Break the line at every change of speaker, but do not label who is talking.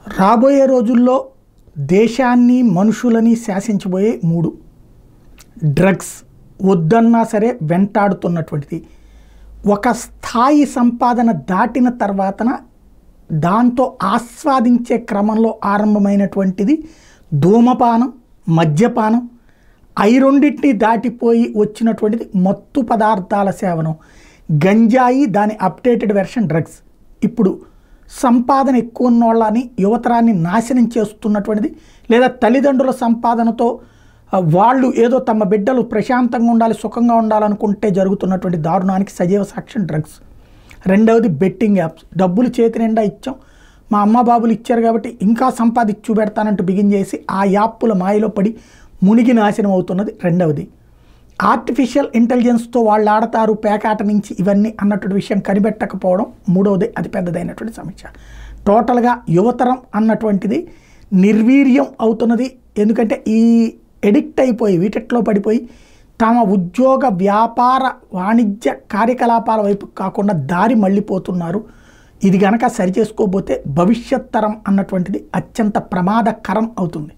రాబోయే రోజుల్లో దేశాన్ని మనుషులని శాసించబోయే 3 డ్రగ్స్ వద్దన్నా సరే వెంటాడుతున్నటువంటిది. ఒక స్థాయి సంపాదన దాటిన తర్వాతన దాంతో ఆస్వాదించే క్రమంలో ఆరంభమైనటువంటిది ధూమపానం, మద్యపానం. అయి రెండింటిని దాటిపోయి వచ్చినటువంటిది మత్తు పదార్థాల సేవనం, గంజాయి, దాని అప్డేటెడ్ వెర్షన్ డ్రగ్స్. ఇప్పుడు సంపాదన ఎక్కువ ఉన్నోళ్ళని యువతరాన్ని నాశనం చేస్తున్నటువంటిది, లేదా తల్లిదండ్రుల సంపాదనతో వాళ్ళు ఏదో తమ బిడ్డలు ప్రశాంతంగా ఉండాలి, సుఖంగా ఉండాలనుకుంటే జరుగుతున్నటువంటి దారుణానికి సజీవ సాక్ష్యం డ్రగ్స్. రెండవది బెట్టింగ్ యాప్స్. డబ్బులు చేతి నిండా ఇచ్చాం, మా అమ్మ బాబులు ఇచ్చారు కాబట్టి ఇంకా సంపాదించి చూపెడతానంటూ బిగిన్ చేసి ఆ యాప్ల మాయలో పడి మునిగి నాశనం అవుతున్నది రెండవది. ఆర్టిఫిషియల్ ఇంటెలిజెన్స్తో వాళ్ళు ఆడతారు పేకాట నుంచి ఇవన్నీ అన్నటువంటి విషయం కనిపెట్టకపోవడం మూడవది అతిపెద్దదైనటువంటి సమస్య. టోటల్గా యువతరం అన్నటువంటిది నిర్వీర్యం అవుతున్నది. ఎందుకంటే ఈ ఎడిక్ట్ అయిపోయి వీటిట్లో పడిపోయి తమ ఉద్యోగ వ్యాపార వాణిజ్య కార్యకలాపాల వైపు కాకుండా దారి మళ్ళీపోతున్నారు. ఇది గనక సరిచేసుకోకపోతే భవిష్యత్ తరం అన్నటువంటిది అత్యంత ప్రమాదకరం అవుతుంది.